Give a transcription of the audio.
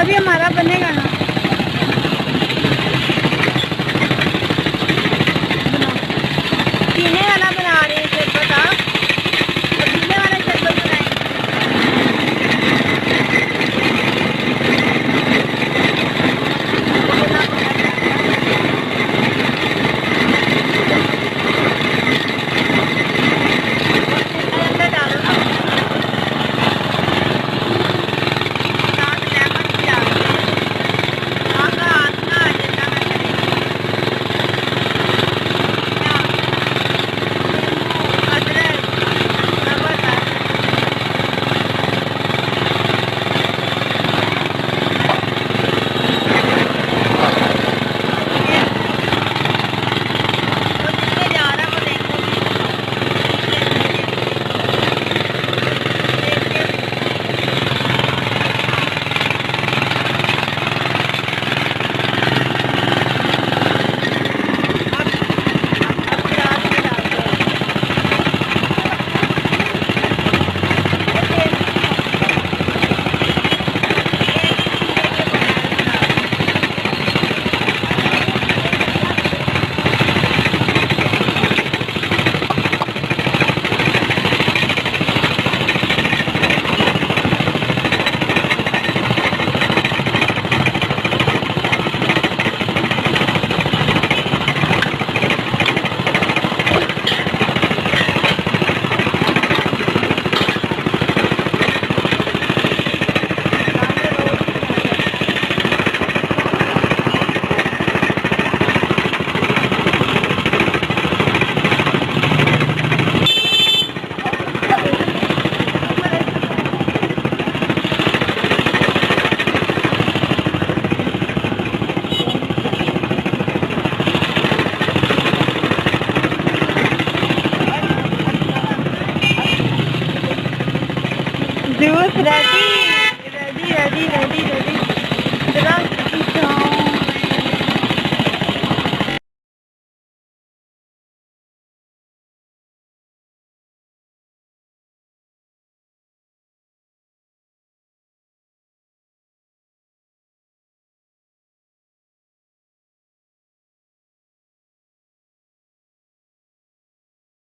भी हमारा बनेगा ना। पीने वाला बना रहे हैं शरबत। आप पीने वाला शरबत बनाएंगे। अंदर डालो ना, साथ लेमन भी डाल दो। आपका हाथ ना आ जाए, ना अदरक नमक वो जिसमें जा रहा है वो देखो। Juice ready.